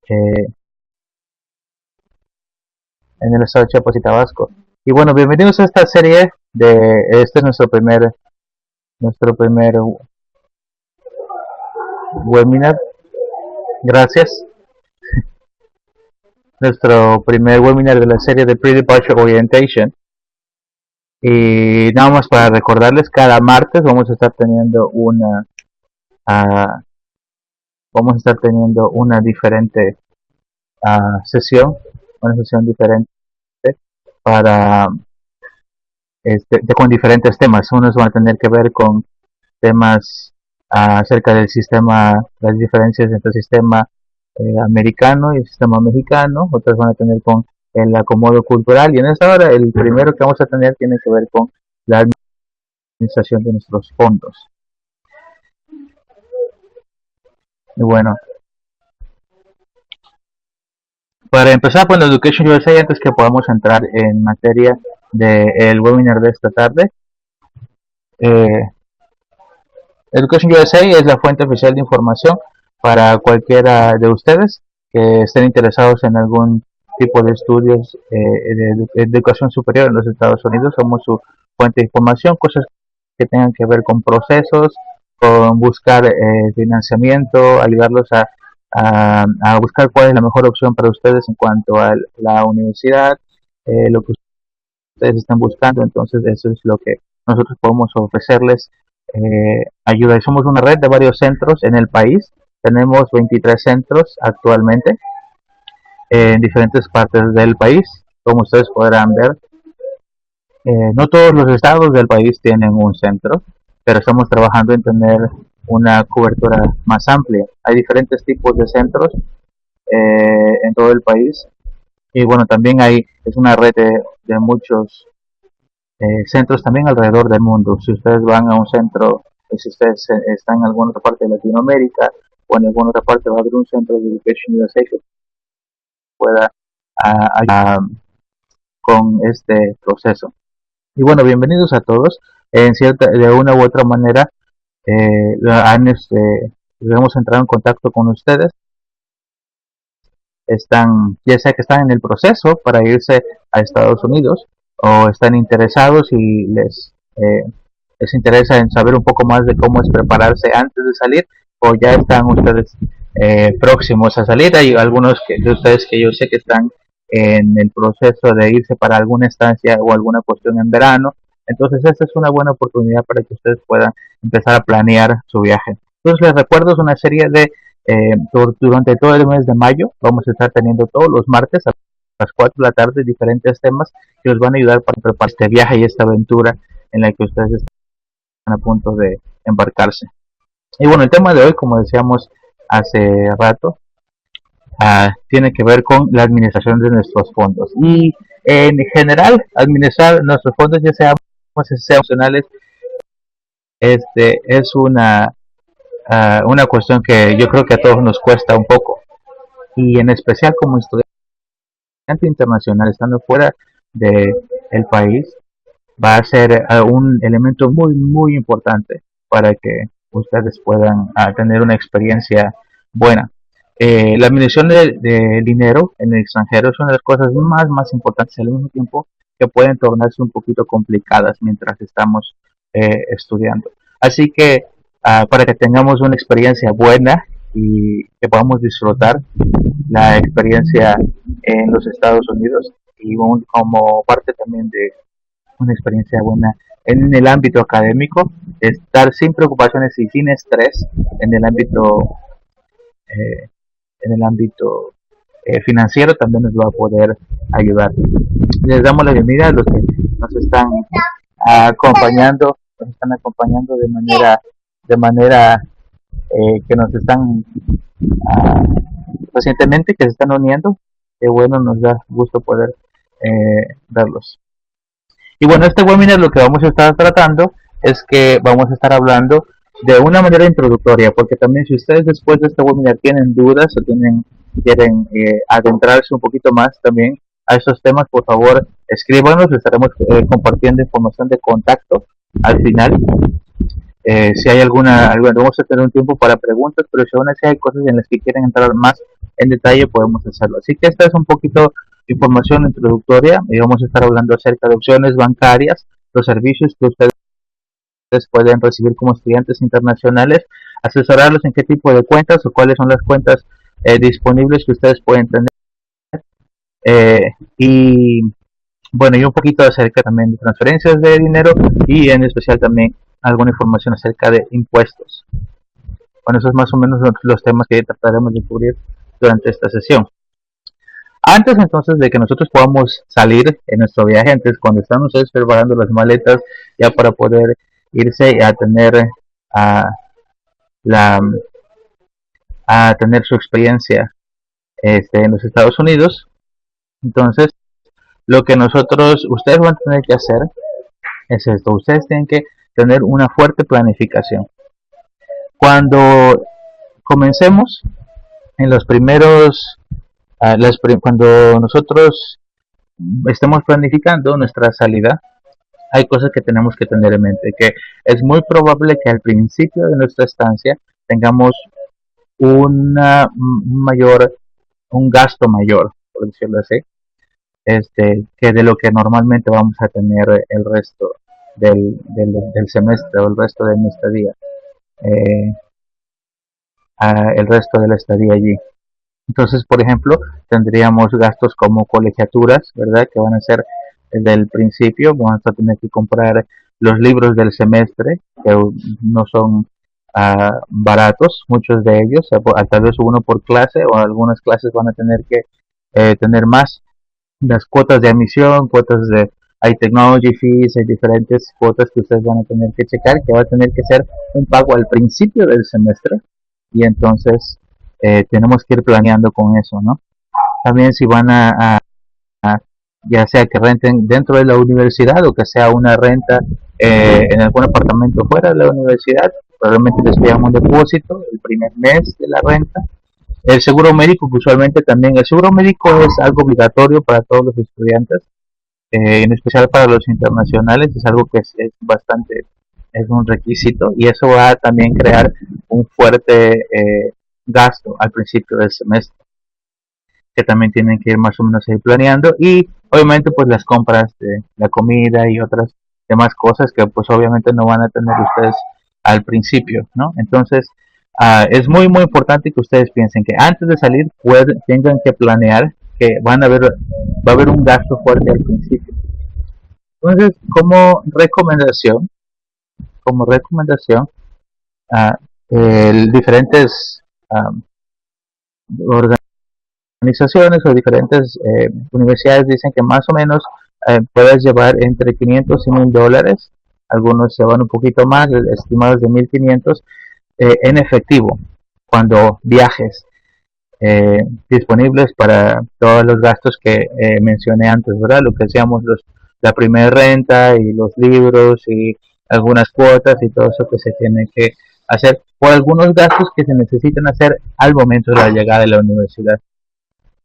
eh, en el estado de Chiapas y Tabasco. Y bueno, bienvenidos a esta serie este es nuestro primer webinar. Gracias. Nuestro primer webinar de la serie de Pre-Departure Orientation. Y nada más para recordarles, cada martes vamos a estar teniendo uh, una diferente sesión, una sesión diferente para con diferentes temas. Unos van a tener que ver con temas acerca del sistema, las diferencias entre el sistema americano y el sistema mexicano. Otros van a tener con el acomodo cultural, y en esta hora el primero que vamos a tener tiene que ver con la administración de nuestros fondos. Y bueno, para empezar con Education USA, antes que podamos entrar en materia del webinar de esta tarde, Education USA es la fuente oficial de información para cualquiera de ustedes que estén interesados en algún tipo de estudios de educación superior en los Estados Unidos. Somos su fuente de información, cosas que tengan que ver con procesos, con buscar financiamiento, ayudarlos a buscar cuál es la mejor opción para ustedes en cuanto a la universidad, lo que ustedes están buscando. Entonces eso es lo que nosotros podemos ofrecerles, ayuda. Y somos una red de varios centros en el país. Tenemos 23 centros actualmente en diferentes partes del país, como ustedes podrán ver. No todos los estados del país tienen un centro, pero estamos trabajando en tener una cobertura más amplia. Hay diferentes tipos de centros en todo el país, y bueno, también es una red de muchos centros también alrededor del mundo. Si ustedes van a un centro, si ustedes están en alguna otra parte de Latinoamérica o en alguna otra parte, va a haber un centro de Education USA que pueda ayudar con este proceso. Y bueno, bienvenidos a todos. De una u otra manera debemos entrar en contacto con ustedes. Ya sea que están en el proceso para irse a Estados Unidos, o están interesados y les interesa en saber un poco más de cómo es prepararse antes de salir, o ya están ustedes próximos a salir. Hay algunos de ustedes que yo sé que están en el proceso de irse para alguna estancia o alguna cuestión en verano. Entonces esta es una buena oportunidad para que ustedes puedan empezar a planear su viaje. Entonces les recuerdo, es una serie de durante todo el mes de mayo. Vamos a estar teniendo todos los martes a las 4 de la tarde diferentes temas que os van a ayudar para preparar este viaje y esta aventura en la que ustedes están a punto de embarcarse. Y bueno, el tema de hoy, como decíamos hace rato, tiene que ver con la administración de nuestros fondos. Y en general, administrar nuestros fondos, ya sean emocionales, es una cuestión que yo creo que a todos nos cuesta un poco, y en especial como estudiante internacional, estando fuera del país, va a ser un elemento muy muy importante para que ustedes puedan tener una experiencia buena. La administración de dinero en el extranjero es una de las cosas más importantes, al mismo tiempo que pueden tornarse un poquito complicadas mientras estamos estudiando. Así que para que tengamos una experiencia buena y que podamos disfrutar la experiencia en los Estados Unidos, y como parte también de una experiencia buena en el ámbito académico, estar sin preocupaciones y sin estrés en el ámbito financiero, también nos va a poder ayudar. Les damos la bienvenida a los que nos están acompañando de manera que nos están recientemente, que se están uniendo. Que bueno, nos da gusto poder verlos. Y bueno, este webinar lo que vamos a estar tratando es que vamos a estar hablando de una manera introductoria, porque también si ustedes después de este webinar tienen dudas o quieren adentrarse un poquito más también a esos temas, por favor escríbanos. Estaremos compartiendo información de contacto al final. Si hay alguna, vamos a tener un tiempo para preguntas, pero si aún así hay cosas en las que quieren entrar más en detalle podemos hacerlo. Así que esta es un poquito información introductoria y vamos a estar hablando acerca de opciones bancarias, los servicios que ustedes pueden recibir como estudiantes internacionales, asesorarlos en qué tipo de cuentas o cuáles son las cuentas disponibles que ustedes pueden tener, eh, y bueno, y un poquito acerca también de transferencias de dinero y en especial también alguna información acerca de impuestos. Bueno, esos es más o menos los temas que trataremos de cubrir durante esta sesión. Antes entonces de que nosotros podamos salir en nuestro viaje, antes cuando están ustedes preparando las maletas ya para poder irse a tener a, la, a tener su experiencia en los Estados Unidos, entonces lo que ustedes van a tener que hacer es esto, ustedes tienen que tener una fuerte planificación. Cuando comencemos en los primeros, cuando nosotros estemos planificando nuestra salida, hay cosas que tenemos que tener en mente, que es muy probable que al principio de nuestra estancia tengamos un gasto mayor, por decirlo así, que de lo que normalmente vamos a tener el resto del semestre o el resto de mi estadía, el resto de la estadía allí. Entonces, por ejemplo, tendríamos gastos como colegiaturas, ¿verdad? Que van a ser del principio, vamos a tener que comprar los libros del semestre, que no son baratos, muchos de ellos, tal vez uno por clase o algunas clases van a tener que tener más. Las cuotas de admisión, hay technology fees, hay diferentes cuotas que ustedes van a tener que checar, que va a tener que ser un pago al principio del semestre y entonces tenemos que ir planeando con eso, ¿no? También si van ya sea que renten dentro de la universidad o que sea una renta en algún apartamento fuera de la universidad, probablemente les pidan un depósito el primer mes de la renta. El seguro médico, usualmente también, el seguro médico es algo obligatorio para todos los estudiantes, en especial para los internacionales, es algo que es un requisito y eso va a también crear un fuerte gasto al principio del semestre, que también tienen que ir más o menos ahí planeando, y obviamente pues las compras de la comida y otras demás cosas que pues obviamente no van a tener ustedes al principio, ¿no? Entonces es muy muy importante que ustedes piensen que antes de salir tengan que planear que va a haber un gasto fuerte al principio. Entonces, como recomendación, diferentes organizaciones o diferentes universidades dicen que más o menos puedes llevar entre 500 y $1,000, algunos se van un poquito más, estimados de 1,500 en efectivo cuando viajes, disponibles para todos los gastos que mencioné antes, ¿verdad? Lo que decíamos, la primera renta y los libros y algunas cuotas y todo eso que se tiene que hacer por algunos gastos que se necesitan hacer al momento de la llegada de la universidad,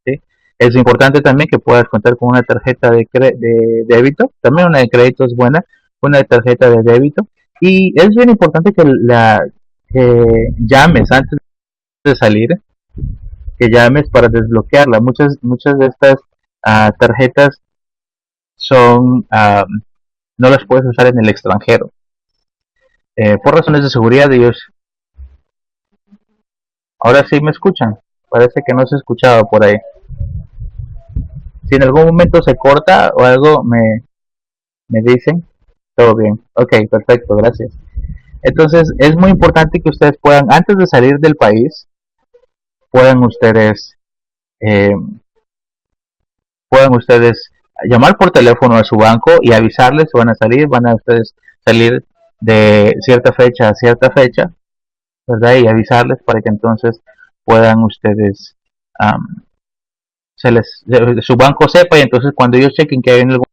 ¿sí? Es importante también que puedas contar con una tarjeta de débito, también una de crédito es buena, una tarjeta de débito, y es bien importante que llames antes de salir, que llames para desbloquearla. Muchas de estas tarjetas no las puedes usar en el extranjero. Por razones de seguridad ellos... Ahora sí me escuchan. Parece que no se escuchaba por ahí. Si en algún momento se corta o algo, me dicen. Todo bien. Ok, perfecto, gracias. Entonces es muy importante que ustedes puedan, antes de salir del país, puedan ustedes eh, llamar por teléfono a su banco y avisarles si van a ustedes salir de cierta fecha a cierta fecha, ¿verdad? Y avisarles para que entonces puedan ustedes, um, su banco sepa, y entonces cuando ellos chequen que hay alguna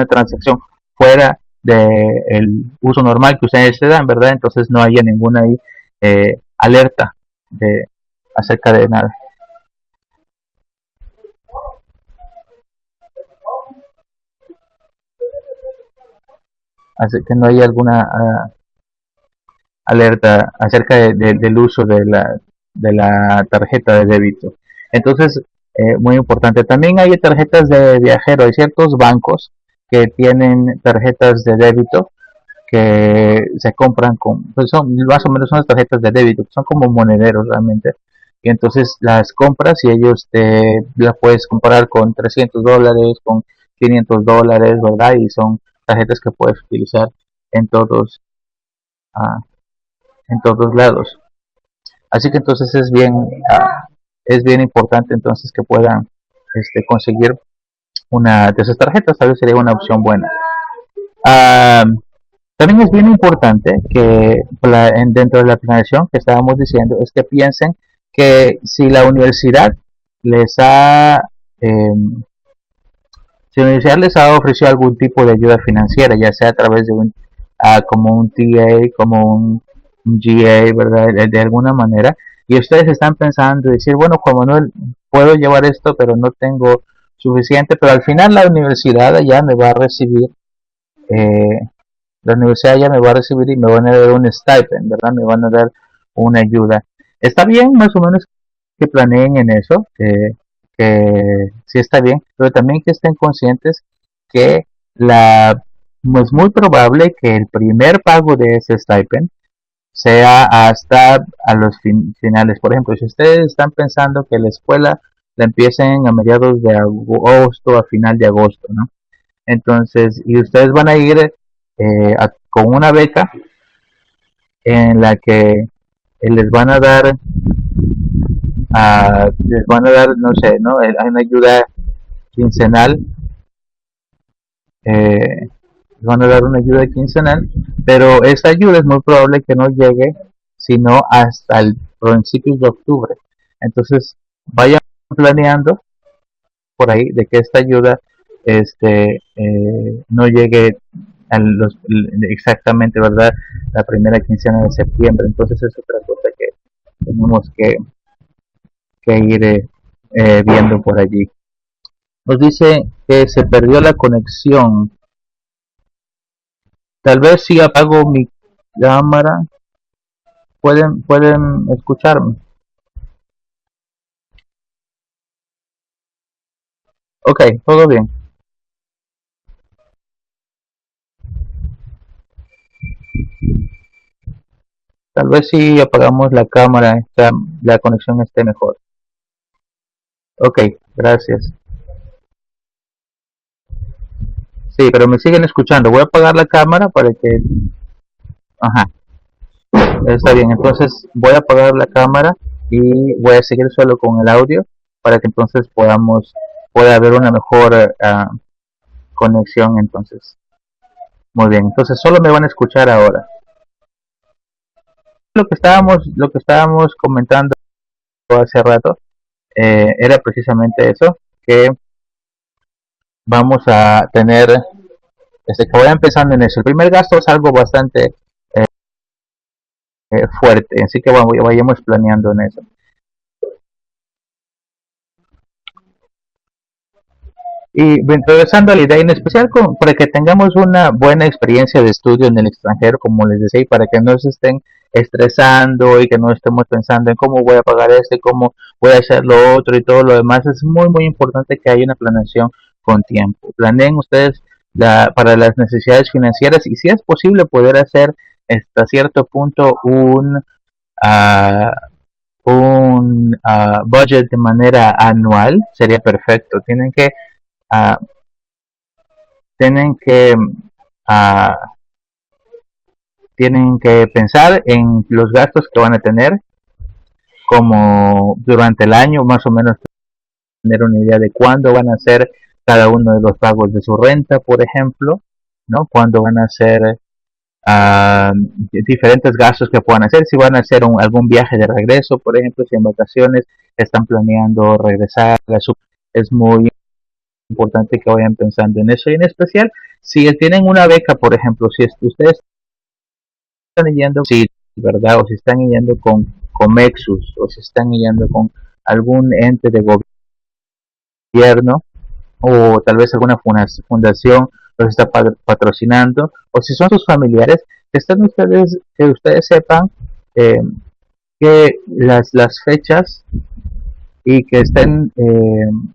transacción fuera del uso normal que ustedes se dan, ¿verdad? Entonces no haya ninguna alerta acerca de nada. Así que no hay alguna alerta acerca del uso de la tarjeta de débito. Entonces, muy importante. También hay tarjetas de viajero. Hay ciertos bancos que tienen tarjetas de débito que se compran con, pues son más o menos son las tarjetas de débito, son como monederos realmente. Y entonces las compras y ellos te las puedes comprar con $300, con $500, ¿verdad? Y son tarjetas que puedes utilizar en todos, uh, en todos lados. Así que entonces es bien importante entonces que puedan conseguir una de esas tarjetas, tal vez sería una opción buena. Uh, También es bien importante que dentro de la planeación que estábamos diciendo es que piensen que si la universidad les ha eh, si la universidad les ha ofrecido algún tipo de ayuda financiera, ya sea a través de como un TA, como un GA, ¿verdad? De alguna manera, y ustedes están pensando decir, bueno, Juan Manuel, puedo llevar esto, pero no tengo suficiente, pero al final la universidad ya me va a recibir eh, la universidad ya me va a recibir y me van a dar un stipend, ¿verdad? Me van a dar una ayuda. Está bien, más o menos, que planeen en eso, que sí está bien, pero también que estén conscientes que es muy probable que el primer pago de ese stipend sea hasta a los finales. Por ejemplo, si ustedes están pensando que la escuela la empiecen a mediados de agosto, a final de agosto, ¿no? Entonces, y ustedes van a ir con una beca en la que les van a dar, no sé, ¿no? Hay una ayuda quincenal, les van a dar una ayuda quincenal, pero esa ayuda es muy probable que no llegue sino hasta el principio de octubre. Entonces, vayan planeando por ahí de que esta ayuda no llegue exactamente, ¿verdad? La primera quincena de septiembre. Entonces es otra cosa que tenemos que ir viendo por allí. Nos dice que se perdió la conexión. Tal vez si apago mi cámara, pueden escucharme. Ok, todo bien. Tal vez si apagamos la cámara, la conexión esté mejor. Ok, gracias. Sí, pero me siguen escuchando. Voy a apagar la cámara para que... Ajá, está bien. Entonces voy a apagar la cámara y voy a seguir solo con el audio para que entonces pueda haber una mejor conexión entonces. Muy bien, entonces solo me van a escuchar ahora. Lo que estábamos comentando hace rato era precisamente eso, que vamos a tener, que voy empezando en eso. El primer gasto es algo bastante fuerte, así que vayamos planeando en eso. Y regresando a la idea, en especial para que tengamos una buena experiencia de estudio en el extranjero, como les decía, y para que no se estén estresando y que no estemos pensando en cómo voy a pagar esto y cómo voy a hacer lo otro y todo lo demás, es muy, muy importante que haya una planeación con tiempo. Planeen ustedes para las necesidades financieras y si es posible poder hacer hasta cierto punto uh, un budget de manera anual, sería perfecto. Uh, tienen que uh, tienen que pensar en los gastos que van a tener como durante el año, más o menos tener una idea de cuándo van a hacer cada uno de los pagos de su renta, por ejemplo, ¿no? Cuándo van a hacer diferentes gastos que puedan hacer, si van a hacer algún viaje de regreso, por ejemplo, si en vacaciones están planeando regresar a es muy importante que vayan pensando en eso y en especial si tienen una beca, por ejemplo, si ustedes están yendo, sí, ¿verdad? O si están yendo con Comexus o si están yendo con algún ente de gobierno o tal vez alguna fundación los está patrocinando o si son sus familiares, que ustedes sepan que las fechas y que estén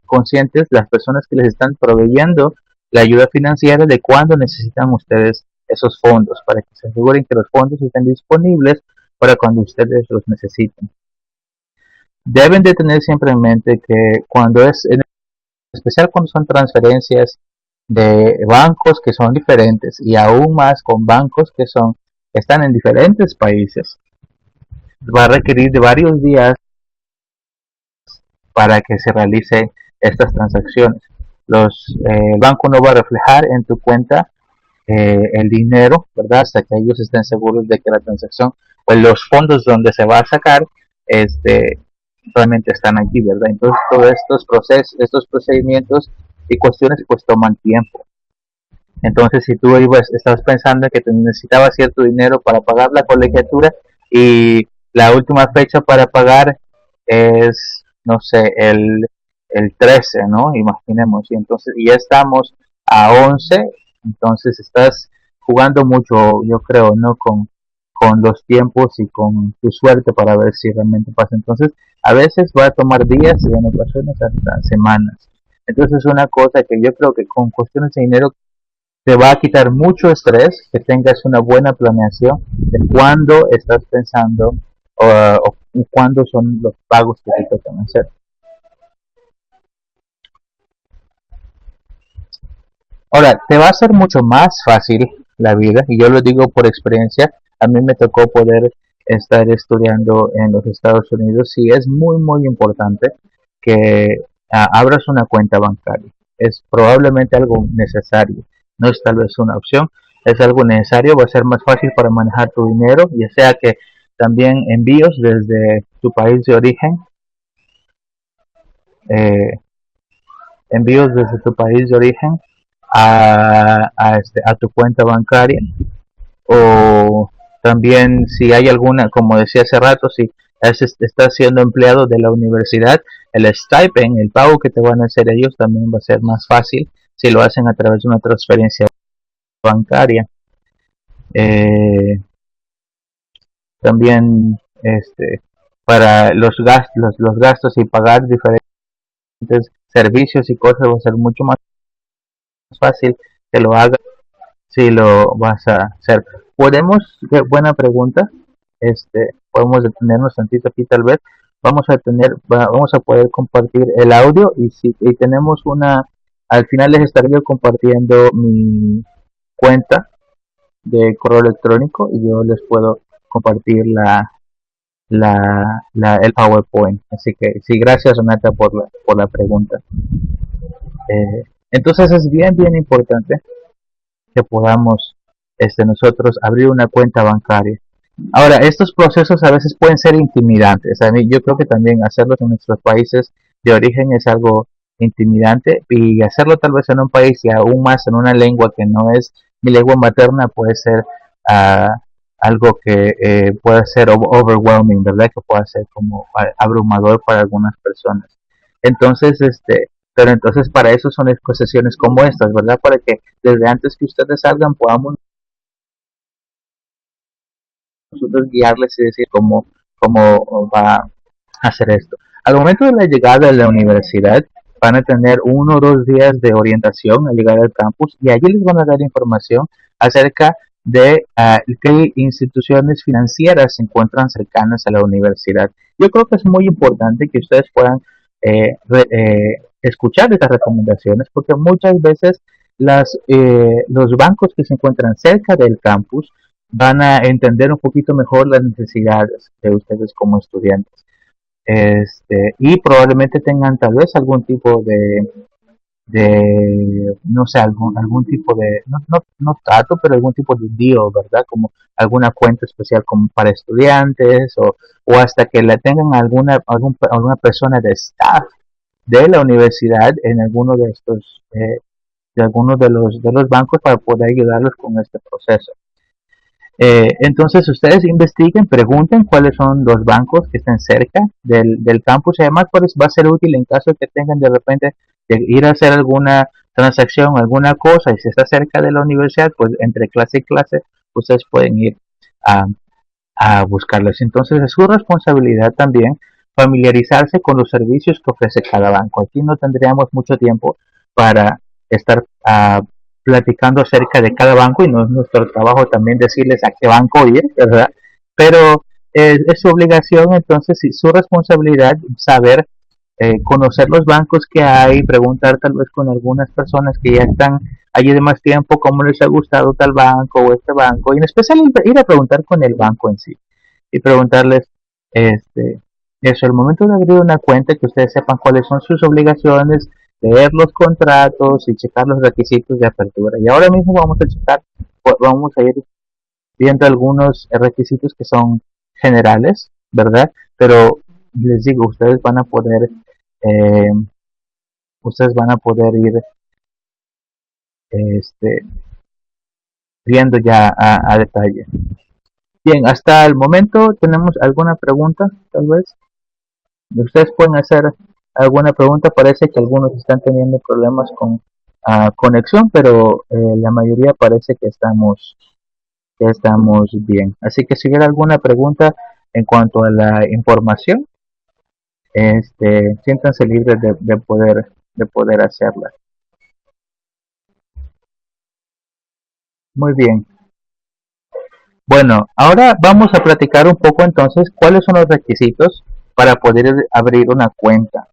conscientes las personas que les están proveyendo la ayuda financiera de cuándo necesitan ustedes esos fondos, para que se aseguren que los fondos estén disponibles para cuando ustedes los necesiten. Deben de tener siempre en mente que cuando es, en especial cuando son transferencias de bancos que son diferentes y aún más con bancos que están en diferentes países, va a requerir de varios días para que se realicen estas transacciones. El banco no va a reflejar en tu cuenta el dinero, ¿verdad? Hasta que ellos estén seguros de que la transacción o los fondos donde se va a sacar este, realmente están aquí, ¿verdad? Entonces todos estos procedimientos y cuestiones pues toman tiempo. Entonces si tú estabas pensando que te necesitabas cierto dinero para pagar la colegiatura y la última fecha para pagar es, no sé, el 13, ¿no? Imaginemos, y entonces y ya estamos a 11, entonces estás jugando mucho, yo creo, ¿no? Con los tiempos y con tu suerte para ver si realmente pasa. Entonces, a veces va a tomar días y en ocasiones hasta semanas. Entonces, es una cosa que yo creo que con cuestiones de dinero te va a quitar mucho estrés, que tengas una buena planeación de cuándo estás pensando o cuándo son los pagos que te tocan hacer. Ahora, te va a ser mucho más fácil la vida, y yo lo digo por experiencia. A mí me tocó poder estar estudiando en los Estados Unidos y es muy, muy importante que abras una cuenta bancaria. Es probablemente algo necesario, no es tal vez una opción, es algo necesario, va a ser más fácil para manejar tu dinero, ya sea que también envíos desde tu país de origen, eh, envíos desde tu país de origen a tu cuenta bancaria, o también si hay alguna, como decía hace rato, si estás siendo empleado de la universidad, el stipend, el pago que te van a hacer ellos también va a ser más fácil si lo hacen a través de una transferencia bancaria. Eh, También para los gastos y pagar diferentes servicios y cosas va a ser mucho más fácil que lo hagas si lo vas a hacer. Podemos, qué buena pregunta, podemos detenernos tantito aquí tal vez, vamos a poder compartir el audio y tenemos al final les estaré yo compartiendo mi cuenta de correo electrónico y yo les puedo compartir el PowerPoint. Así que sí, gracias Renata por la pregunta. Entonces es bien, bien importante que podamos nosotros abrir una cuenta bancaria. Ahora, estos procesos a veces pueden ser intimidantes. A mí, yo creo que también hacerlos en nuestros países de origen es algo intimidante, y hacerlo tal vez en un país y aún más en una lengua que no es mi lengua materna puede ser uh, algo que puede ser overwhelming, ¿verdad? Que puede ser como abrumador para algunas personas. Entonces, pero entonces para eso son sesiones como estas, ¿verdad? Para que desde antes que ustedes salgan podamos nosotros guiarles y decir cómo va a hacer esto. Al momento de la llegada a la universidad, van a tener 1 o 2 días de orientación al llegar al campus y allí les van a dar información acerca de qué instituciones financieras se encuentran cercanas a la universidad. Yo creo que es muy importante que ustedes puedan escuchar estas recomendaciones, porque muchas veces los bancos que se encuentran cerca del campus van a entender un poquito mejor las necesidades de ustedes como estudiantes. Y probablemente tengan tal vez algún tipo no sé, algún tipo de, no trato, pero algún tipo de deal, ¿verdad? Como alguna cuenta especial como para estudiantes, o hasta que la tengan alguna persona de staff de la universidad en alguno de estos, de algunos de los bancos para poder ayudarlos con este proceso. Entonces ustedes investiguen, pregunten cuáles son los bancos que estén cerca del campus, y además pues va a ser útil en caso de que tengan de repente de ir a hacer alguna transacción, alguna cosa, y si está cerca de la universidad, pues entre clase y clase ustedes pueden ir a buscarlas. Entonces es su responsabilidad también familiarizarse con los servicios que ofrece cada banco. Aquí no tendríamos mucho tiempo para estar platicando acerca de cada banco y no es nuestro trabajo también decirles a qué banco ir, ¿verdad? Pero es su obligación, entonces, y su responsabilidad saber conocer los bancos que hay, preguntar tal vez con algunas personas que ya están allí de más tiempo, cómo les ha gustado tal banco o este banco, y en especial ir a preguntar con el banco en sí y preguntarles, este, eso, el momento de abrir una cuenta, que ustedes sepan cuáles son sus obligaciones, leer los contratos y checar los requisitos de apertura. Y ahora mismo vamos a checar, vamos a ir viendo algunos requisitos que son generales, ¿verdad? Pero les digo, eh, ustedes van a poder ir este, viendo ya a detalle. Bien, hasta el momento tenemos alguna pregunta, tal vez. Ustedes pueden hacer alguna pregunta. Parece que algunos están teniendo problemas con conexión, pero la mayoría parece que estamos bien. Así que si hubiera alguna pregunta en cuanto a la información, siéntanse libres de poder hacerla. Muy bien. Bueno, ahora vamos a platicar un poco entonces cuáles son los requisitos para poder abrir una cuenta.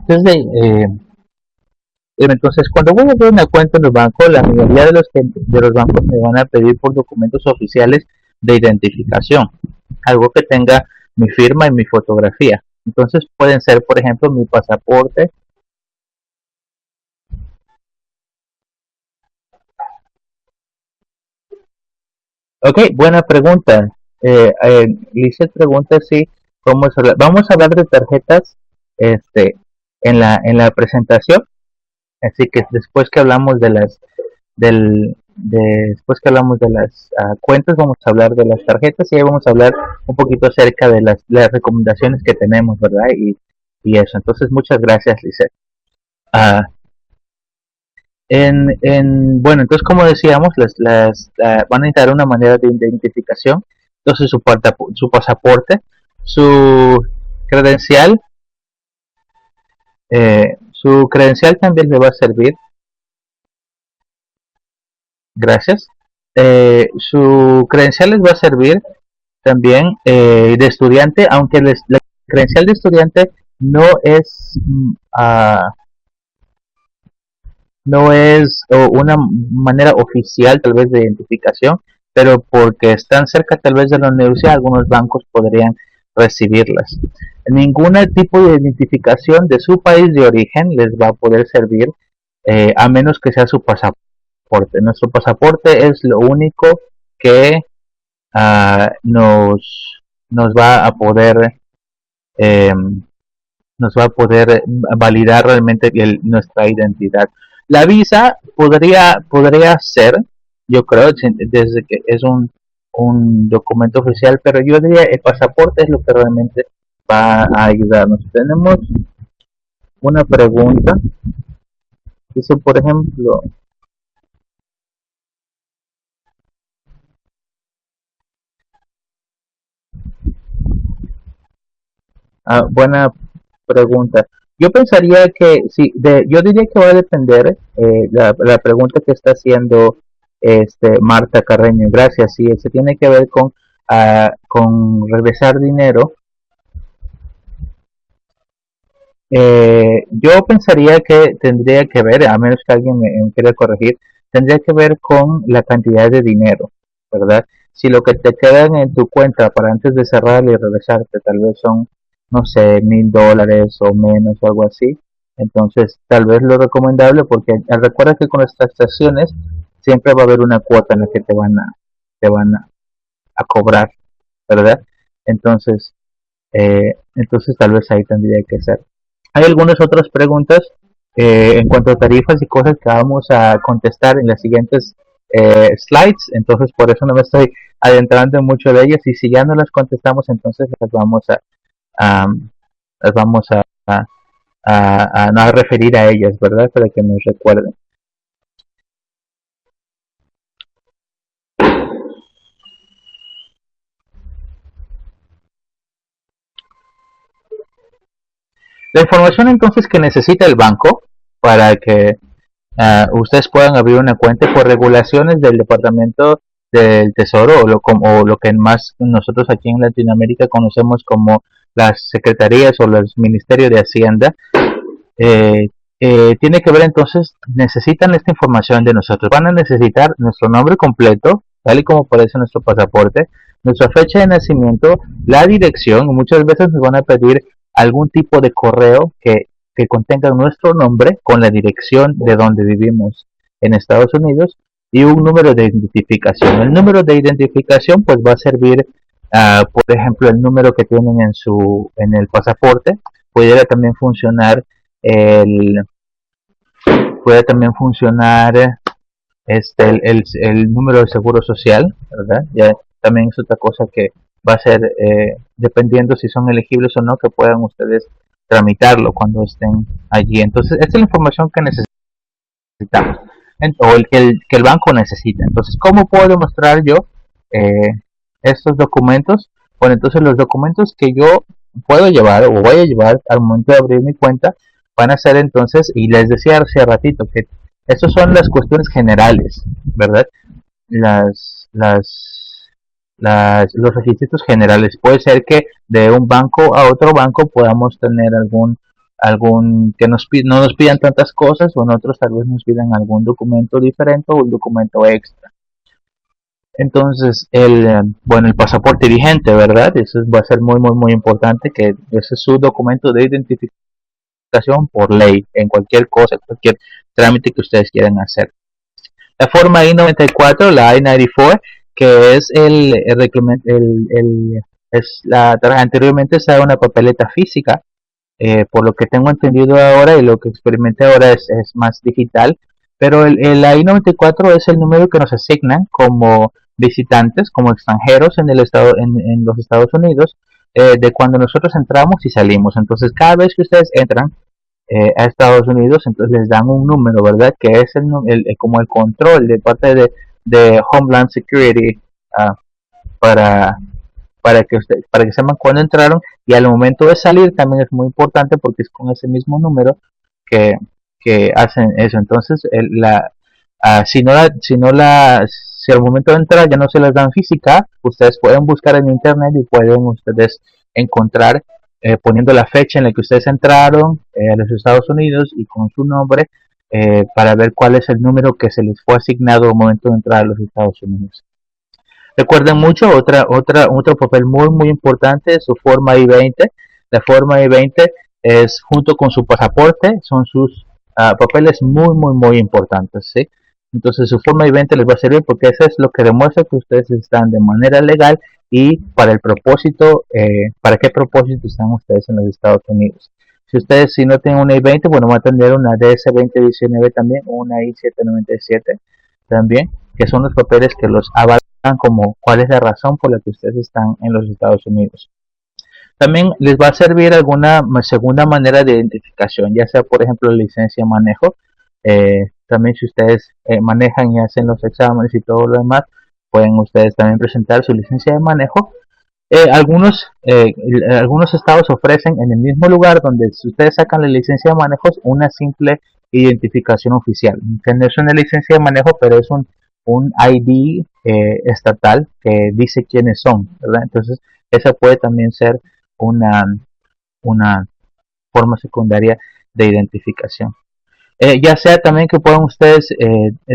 Entonces, entonces cuando voy a abrir una cuenta en el banco, la mayoría de los bancos me van a pedir por documentos oficiales de identificación, algo que tenga mi firma y mi fotografía. Entonces pueden ser, por ejemplo, mi pasaporte. Ok, buena pregunta. Lizeth pregunta si vamos a hablar de tarjetas este, en la presentación. Así que después que hablamos después que hablamos de las cuentas, vamos a hablar de las tarjetas y ahí vamos a hablar un poquito acerca de las recomendaciones que tenemos, ¿verdad? Y eso. Entonces, muchas gracias, Lizeth. Ah, bueno, entonces como decíamos, van a necesitar una manera de identificación. Entonces su pasaporte, su credencial, su credencial también le va a servir. Gracias. Su credencial les va a servir también de estudiante, aunque la credencial de estudiante no es no es una manera oficial tal vez de identificación, pero porque están cerca tal vez de la universidad, algunos bancos podrían recibirlas. Ningún tipo de identificación de su país de origen les va a poder servir a menos que sea su pasaporte. Nuestro pasaporte es lo único que nos va a poder eh, nos va a poder validar realmente nuestra identidad. La visa podría ser, yo creo, desde que es un documento oficial, pero yo diría el pasaporte es lo que realmente va a ayudarnos. Tenemos una pregunta, dice por ejemplo, buena pregunta. Yo pensaría que sí, yo diría que va a depender la pregunta que está haciendo Marta Carreño. Gracias. Sí, se tiene que ver con regresar dinero. Yo pensaría que tendría que ver, a menos que alguien me quiera corregir, tendría que ver con la cantidad de dinero, ¿verdad? Si lo que te quedan en tu cuenta para antes de cerrar y regresarte tal vez son, no sé, $1,000 o menos o algo así, entonces tal vez lo recomendable, porque recuerda que con las tasaciones siempre va a haber una cuota en la que te van a cobrar, ¿verdad? Entonces, entonces tal vez ahí tendría que ser. Hay algunas otras preguntas en cuanto a tarifas y cosas que vamos a contestar en las siguientes slides, entonces por eso no me estoy adentrando en mucho de ellas y si ya no las contestamos entonces a las vamos a no referir a ellas, ¿verdad? Para que nos recuerden. La información entonces que necesita el banco para que ustedes puedan abrir una cuenta por regulaciones del Departamento del Tesoro o lo que más nosotros aquí en Latinoamérica conocemos como las secretarías o los ministerios de Hacienda. eh, Tiene que ver entonces, necesitan esta información de nosotros. Van a necesitar nuestro nombre completo, tal y como aparece en nuestro pasaporte, nuestra fecha de nacimiento, la dirección. Muchas veces nos van a pedir algún tipo de correo que contenga nuestro nombre con la dirección de donde vivimos en Estados Unidos y un número de identificación. El número de identificación pues va a servir, por ejemplo, el número que tienen en el pasaporte. Pudiera también funcionar el puede también funcionar el número de seguro social, ¿verdad? Ya también es otra cosa que va a ser, dependiendo si son elegibles o no, que puedan ustedes tramitarlo cuando estén allí. Entonces, esta es la información que necesitamos, o que el banco necesita. Entonces, ¿cómo puedo demostrar yo estos documentos? Bueno, entonces los documentos que yo puedo llevar o voy a llevar al momento de abrir mi cuenta van a ser entonces, y les decía hace ratito que estas son las cuestiones generales, ¿verdad? Los requisitos generales. Puede ser que de un banco a otro banco podamos tener algún que no nos pidan tantas cosas, o en otros tal vez nos pidan algún documento diferente o un documento extra. Entonces, el pasaporte vigente, ¿verdad? Eso va a ser muy importante, que ese es su documento de identificación por ley en cualquier cosa, cualquier trámite que ustedes quieran hacer. La forma I-94, la I-94, que es anteriormente estaba una papeleta física, por lo que tengo entendido ahora y lo que experimenté ahora es más digital, pero el I-94 es el número que nos asignan como visitantes, como extranjeros en los Estados Unidos, de cuando nosotros entramos y salimos. Entonces, cada vez que ustedes entran a Estados Unidos, entonces les dan un número, ¿verdad? Que es como el control de parte de Homeland Security, uh, para, para que sepan cuándo entraron, y al momento de salir también es muy importante porque es con ese mismo número que, que hacen eso. Entonces, si al momento de entrar ya no se les dan física, ustedes pueden buscar en internet y pueden ustedes encontrar, poniendo la fecha en la que ustedes entraron a los Estados Unidos y con su nombre, para ver cuál es el número que se les fue asignado al momento de entrar a los Estados Unidos. Recuerden mucho, otro papel muy importante, su forma I-20. La forma I-20 es, junto con su pasaporte, son sus papeles muy importantes, ¿sí? Entonces su forma I-20 les va a servir porque eso es lo que demuestra que ustedes están de manera legal y para el propósito, para qué propósito están ustedes en los Estados Unidos. Si no tienen una I-20, bueno, van a tener una DS-2019 también, o una I-797 también, que son los papeles que los avalan como cuál es la razón por la que ustedes están en los Estados Unidos. También les va a servir alguna segunda manera de identificación, ya sea por ejemplo licencia de manejo. También si ustedes manejan y hacen los exámenes y todo lo demás, pueden ustedes también presentar su licencia de manejo. Algunos estados ofrecen en el mismo lugar donde ustedes sacan la licencia de manejo una simple identificación oficial, que no es una licencia de manejo, pero es un ID estatal que dice quiénes son, ¿verdad? Entonces esa puede también ser una forma secundaria de identificación. Ya sea también que puedan ustedes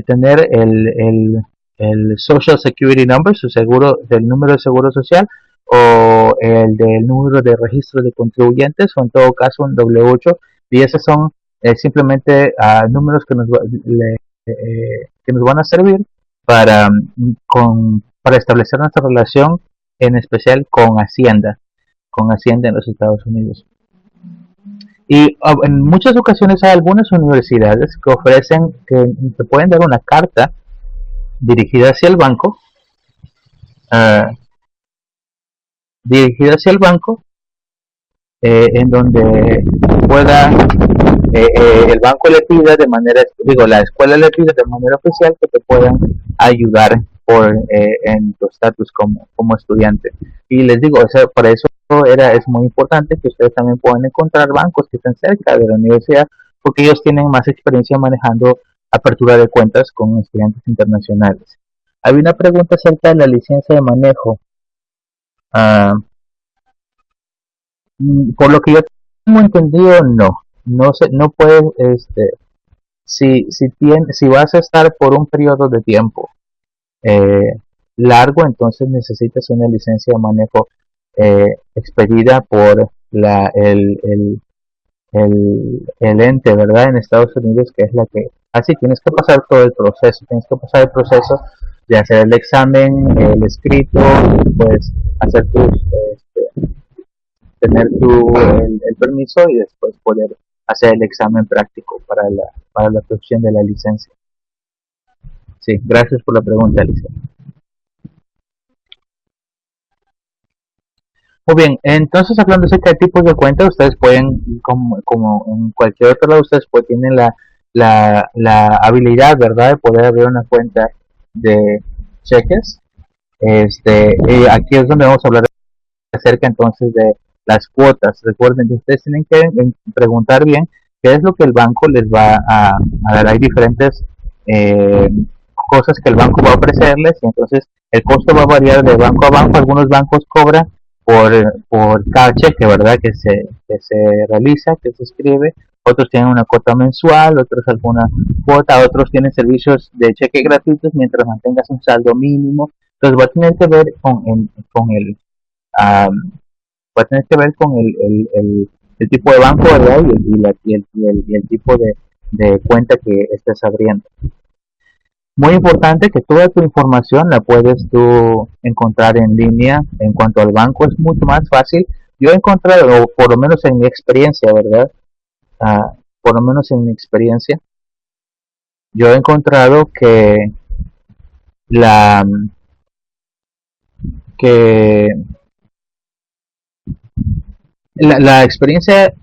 tener el Social Security Number, su seguro, del número de seguro social, o el del número de registro de contribuyentes, o en todo caso un W8, y esos son simplemente números que nos van a servir para establecer nuestra relación, en especial con Hacienda en los Estados Unidos. Y en muchas ocasiones hay algunas universidades que ofrecen, que te pueden dar una carta dirigida hacia el banco, en donde pueda el banco le pida la escuela le pida de manera oficial que te puedan ayudar en tu estatus como estudiante. Y les digo, o sea, para eso es muy importante que ustedes también puedan encontrar bancos que estén cerca de la universidad, porque ellos tienen más experiencia manejando apertura de cuentas con estudiantes internacionales. Había una pregunta acerca de la licencia de manejo. Ah, por lo que yo tengo entendido, no puedes, si vas a estar por un periodo de tiempo eh, largo, entonces necesitas una licencia de manejo expedida por el ente, ¿verdad? En Estados Unidos, que es la que, así tienes que pasar todo el proceso, tienes que pasar el proceso de hacer el examen, el escrito, pues hacer tener el permiso y después poder hacer el examen práctico para la obtención de la licencia. Sí, gracias por la pregunta, Alicia. Muy bien, entonces hablando acerca de tipos de cuenta, ustedes pueden, como en cualquier otro lado, ustedes pues tienen la habilidad, ¿verdad?, de poder abrir una cuenta de cheques. Aquí es donde vamos a hablar acerca entonces de las cuotas. Recuerden que ustedes tienen que preguntar bien qué es lo que el banco les va a dar. Hay diferentes eh, cosas que el banco va a ofrecerles y entonces el costo va a variar de banco a banco. Algunos bancos cobran por cada cheque, ¿verdad? Que se realiza, que se escribe. Otros tienen una cuota mensual, otros alguna cuota, otros tienen servicios de cheque gratuitos mientras mantengas un saldo mínimo. Entonces va a tener que ver con el um, va a tener que ver con el tipo de banco, ¿verdad? Y el tipo de cuenta que estés abriendo. Muy importante que toda tu información la puedes tú encontrar en línea. En cuanto al banco es mucho más fácil. Yo he encontrado, o por lo menos en mi experiencia, ¿verdad? Por lo menos en mi experiencia, yo he encontrado la que la experiencia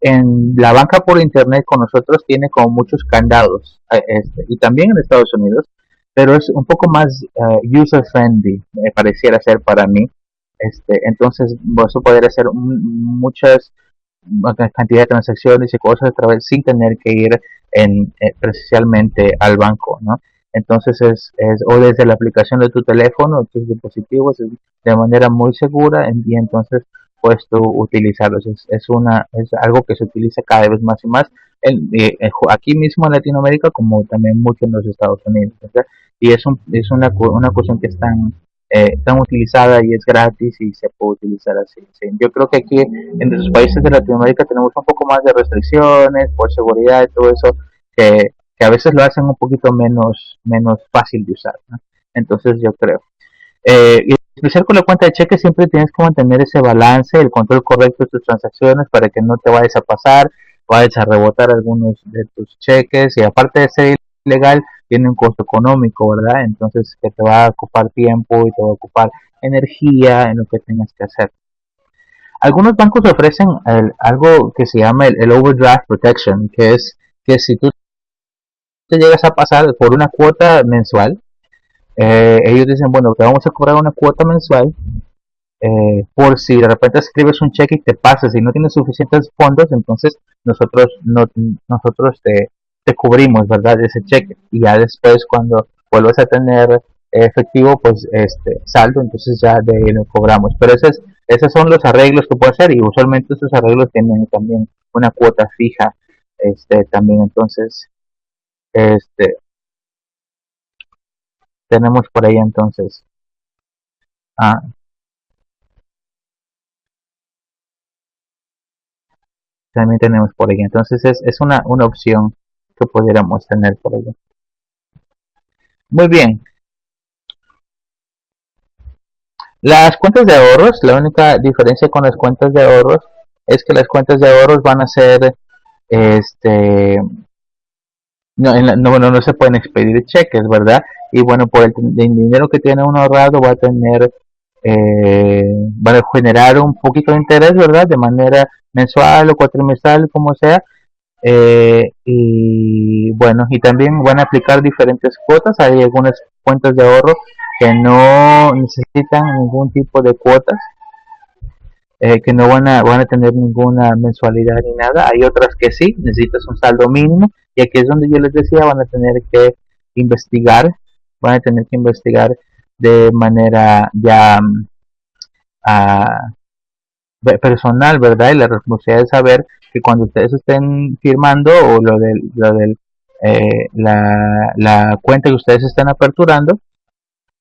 en la banca por internet con nosotros tiene como muchos candados, y también en Estados Unidos, pero es un poco más user friendly, me pareciera ser para mí. Entonces vas a poder hacer muchas cantidad de transacciones y cosas a través sin tener que ir presencialmente al banco, ¿no? Entonces o desde la aplicación de tu teléfono, tus dispositivos, de manera muy segura y entonces puedes tú utilizarlos. Es algo que se utiliza cada vez más y más aquí mismo en Latinoamérica como también mucho en los Estados Unidos, ¿verdad? Y es una cuestión que tan utilizada y es gratis y se puede utilizar así. ¿Sí? Yo creo que aquí en los países de Latinoamérica tenemos un poco más de restricciones por seguridad y todo eso que a veces lo hacen un poquito menos fácil de usar, ¿no? Entonces yo creo. Y especial con la cuenta de cheques siempre tienes que mantener ese balance, el control correcto de tus transacciones para que no te vayas a pasar, vayas a rebotar algunos de tus cheques y aparte de ser ilegal tiene un costo económico, ¿verdad? Entonces que te va a ocupar tiempo y te va a ocupar energía en lo que tengas que hacer. Algunos bancos ofrecen algo que se llama el overdraft protection, que es que si tú te llegas a pasar por una cuota mensual, ellos dicen, bueno, te vamos a cobrar una cuota mensual por si de repente escribes un cheque y te pasas y no tienes suficientes fondos, entonces nosotros te cubrimos, ¿verdad? Ese cheque y ya después cuando vuelvas a tener efectivo, pues saldo, entonces ya de ahí lo cobramos. Pero esos son los arreglos que puedo hacer y usualmente esos arreglos tienen también una cuota fija, también entonces, este, tenemos por ahí entonces. Ah, también tenemos por ahí. Entonces es una opción que pudiéramos tener por ahí. Muy bien. Las cuentas de ahorros, la única diferencia con las cuentas de ahorros es que las cuentas de ahorros van a ser, no se pueden expedir cheques, ¿verdad? Y bueno, por el dinero que tiene uno ahorrado va a generar un poquito de interés, ¿verdad? De manera mensual o cuatrimestral, como sea. Y bueno, y también van a aplicar diferentes cuotas. Hay algunas cuentas de ahorro que no necesitan ningún tipo de cuotas, que no van a tener ninguna mensualidad ni nada. Hay otras que sí, necesitas un saldo mínimo, y aquí es donde yo les decía, van a tener que investigar, van a tener que investigar de manera ya personal, ¿verdad? Y la responsabilidad de saber que cuando ustedes estén firmando o la cuenta que ustedes están aperturando,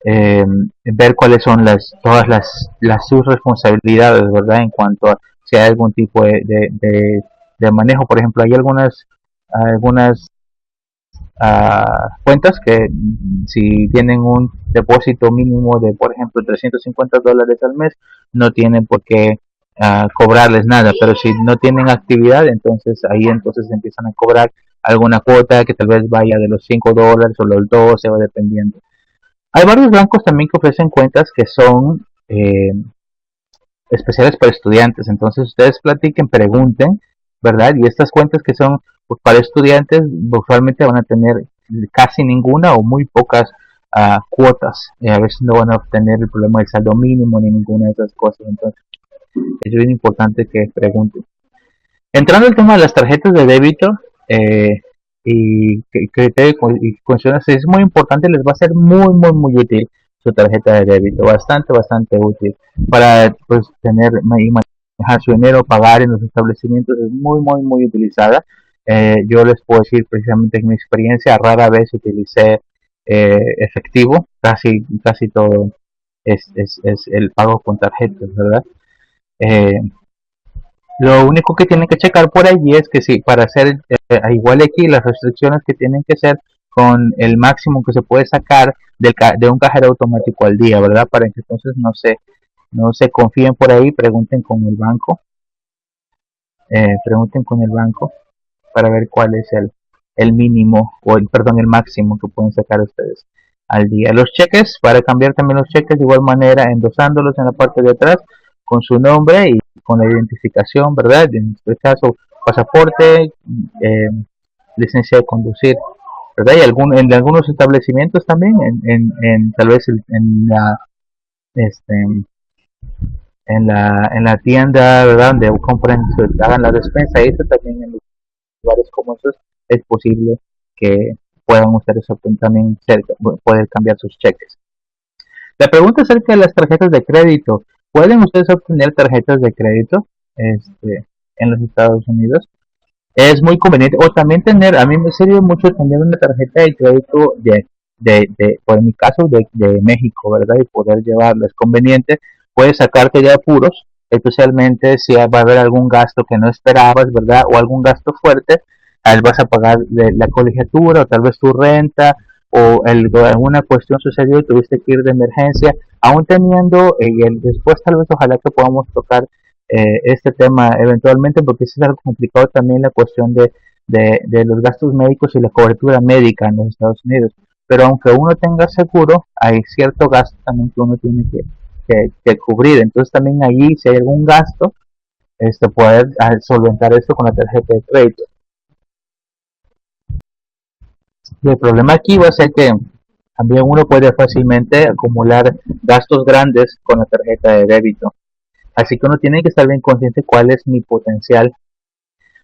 ver cuáles son todas sus responsabilidades, ¿verdad? En cuanto a si hay algún tipo de manejo. Por ejemplo, hay algunas cuentas que si tienen un depósito mínimo de, por ejemplo, $350 al mes, no tienen por qué cobrarles nada, pero si no tienen actividad, entonces ahí entonces empiezan a cobrar alguna cuota que tal vez vaya de los $5 o los 12, o dependiendo. Hay varios bancos también que ofrecen cuentas que son especiales para estudiantes. Entonces ustedes platiquen, pregunten, ¿verdad? Y estas cuentas que son pues, para estudiantes usualmente van a tener casi ninguna o muy pocas cuotas. A veces no van a obtener el problema del saldo mínimo ni ninguna de esas cosas. Entonces es bien importante que pregunten. Entrando al tema de las tarjetas de débito y funciones, es muy importante, les va a ser muy útil su tarjeta de débito, bastante útil para pues tener y manejar su dinero, pagar en los establecimientos, es muy utilizada. Yo les puedo decir precisamente en mi experiencia, rara vez utilicé efectivo, casi todo es el pago con tarjetas, ¿verdad? Eh, lo único que tienen que checar por allí es que sí, para hacer igual aquí, las restricciones que tienen que ser con el máximo que se puede sacar de un cajero automático al día, ¿verdad? Para que entonces no se confíen por ahí, pregunten con el banco para ver cuál es el mínimo o el máximo que pueden sacar ustedes al día. Los cheques, para cambiar también los cheques de igual manera, endosándolos en la parte de atrás con su nombre y con la identificación, ¿verdad? En este caso, pasaporte, licencia de conducir, ¿verdad? Y en algunos establecimientos también, tal vez este, en la tienda, ¿verdad? Donde compren, hagan la despensa, y eso también en lugares como esos es posible que puedan ustedes también poder cambiar sus cheques. La pregunta acerca de las tarjetas de crédito. ¿Pueden ustedes obtener tarjetas de crédito en los Estados Unidos? Es muy conveniente. O también a mí me sirve mucho tener una tarjeta de crédito por en mi caso, de México, ¿verdad? Y poder llevarla. Es conveniente. Puedes sacarte de apuros, especialmente si va a haber algún gasto que no esperabas, ¿verdad? O algún gasto fuerte. Vas a pagar la colegiatura o tal vez tu renta o alguna cuestión sucedió y tuviste que ir de emergencia, aún teniendo, después tal vez ojalá que podamos tocar este tema eventualmente, porque es algo complicado también la cuestión de los gastos médicos y la cobertura médica en los Estados Unidos. Pero aunque uno tenga seguro, hay cierto gasto también que uno tiene que cubrir. Entonces también allí, si hay algún gasto, poder solventar esto con la tarjeta de crédito. El problema aquí va a ser que también uno puede fácilmente acumular gastos grandes con la tarjeta de débito. Así que uno tiene que estar bien consciente cuál es mi potencial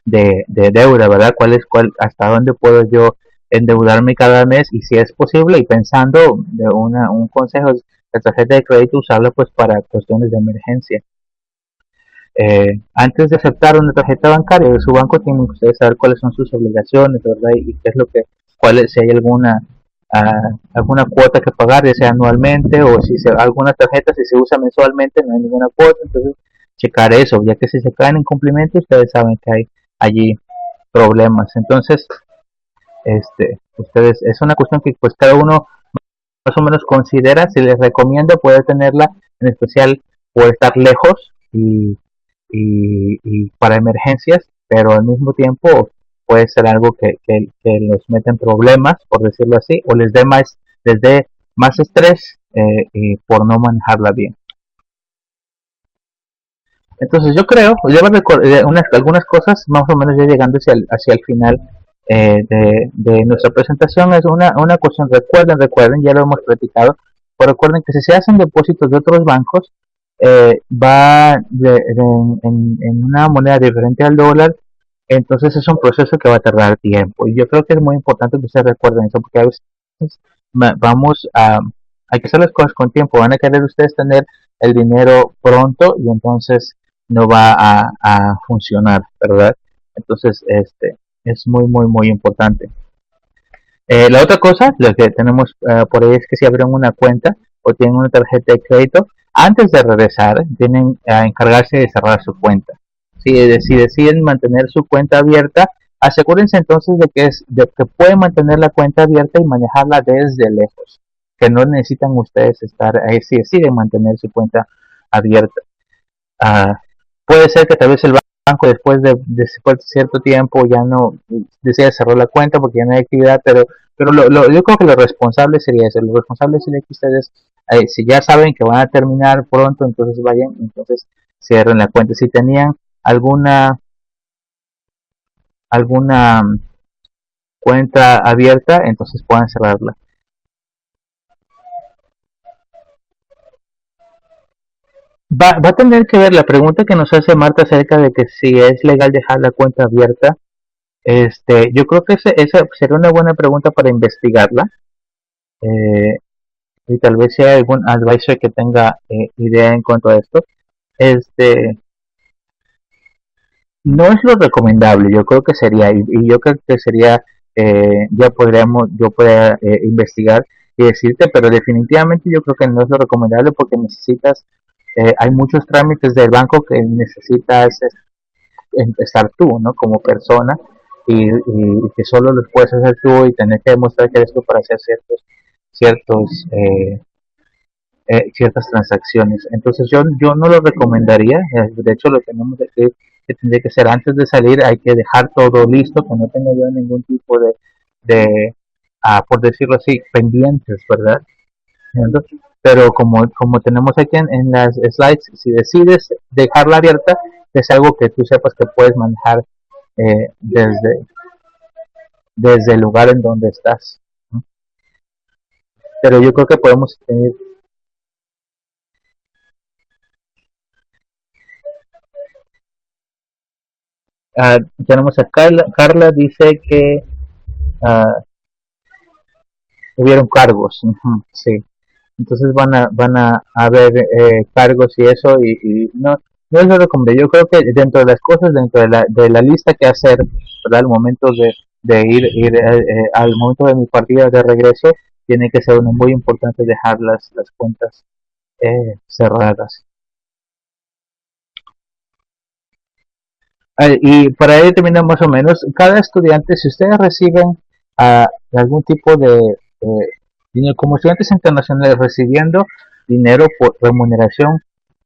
de deuda, ¿verdad? Hasta dónde puedo yo endeudarme cada mes, y si es posible, y pensando de un consejo, la tarjeta de crédito usarla pues para cuestiones de emergencia. Antes de aceptar una tarjeta bancaria de su banco, tienen que ustedes saber cuáles son sus obligaciones, ¿verdad? Y qué es si hay alguna cuota que pagar, ya sea anualmente, o alguna tarjeta, si se usa mensualmente, no hay ninguna cuota. Entonces checar eso, ya que si se caen en cumplimiento, ustedes saben que hay allí problemas. Entonces ustedes, es una cuestión que pues cada uno más o menos considera. Si les recomiendo, puede tenerla, en especial por estar lejos y para emergencias, pero al mismo tiempo puede ser algo que los mete en problemas, por decirlo así, o les dé más estrés por no manejarla bien. Entonces yo creo, algunas cosas más o menos ya llegando hacia el final de nuestra presentación es una cuestión, recuerden, ya lo hemos platicado, pero recuerden que si se hacen depósitos de otros bancos, va en una moneda diferente al dólar, entonces es un proceso que va a tardar tiempo. Y yo creo que es muy importante que ustedes recuerden eso, porque a veces vamos a, hay que hacer las cosas con tiempo, van a querer ustedes tener el dinero pronto y entonces no va a funcionar, ¿verdad? Entonces, es muy importante. La otra cosa, lo que tenemos por ahí es que si abren una cuenta o tienen una tarjeta de crédito, antes de regresar, tienen a encargarse de cerrar su cuenta. Si deciden mantener su cuenta abierta, asegúrense entonces de que pueden mantener la cuenta abierta y manejarla desde lejos, que no necesitan ustedes estar ahí si deciden mantener su cuenta abierta. Ah, puede ser que tal vez el banco después de cierto tiempo ya no decida cerrar la cuenta porque ya no hay actividad, pero yo creo que lo responsable sería eso. Lo responsable sería que ustedes, si ya saben que van a terminar pronto, entonces vayan, entonces cierren la cuenta. Si tenían alguna cuenta abierta, entonces puedan cerrarla. Va a tener que ver la pregunta que nos hace Marta acerca de que si es legal dejar la cuenta abierta. Yo creo que esa sería una buena pregunta para investigarla, eh, y tal vez si hay algún advisor que tenga idea en cuanto a esto. Este, no es lo recomendable, yo creo que sería, y yo creo que sería, yo podría investigar y decirte, pero definitivamente yo creo que no es lo recomendable porque hay muchos trámites del banco que necesitas empezar tú, ¿no? Como persona y que solo los puedes hacer tú y tener que demostrar que eres tú para hacer ciertos, ciertas transacciones. Entonces yo no lo recomendaría, de hecho lo tenemos que tendría que ser antes de salir, hay que dejar todo listo, que no tenga yo ningún tipo de por decirlo así, pendientes, ¿verdad? Pero como tenemos aquí en las slides, si decides dejarla abierta, es algo que tú sepas que puedes manejar desde el lugar en donde estás, ¿no? Pero yo creo que podemos tener, tenemos a Carla dice que uh, hubieron cargos, sí, entonces van a haber cargos y eso y no es lo recomendable. Yo creo que dentro de las cosas, dentro de la lista que hacer, ¿verdad? Al momento de ir al momento de mi partida de regreso, tiene que ser uno muy importante dejar las cuentas cerradas. Y para ir terminando más o menos, cada estudiante, si ustedes reciben algún tipo de dinero, como estudiantes internacionales recibiendo dinero por remuneración,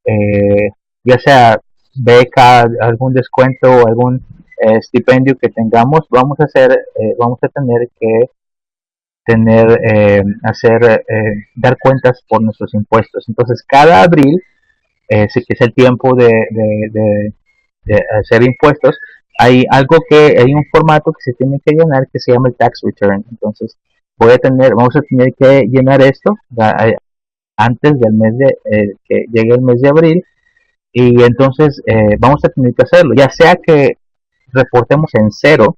eh, ya sea beca, algún descuento o algún estipendio que tengamos, vamos a tener que dar cuentas por nuestros impuestos. Entonces, cada abril, sí que es el tiempo de hacer impuestos, hay un formato que se tiene que llenar que se llama el tax return. Entonces, vamos a tener que llenar esto antes del que llegue el mes de abril y entonces vamos a tener que hacerlo, ya sea que reportemos en cero,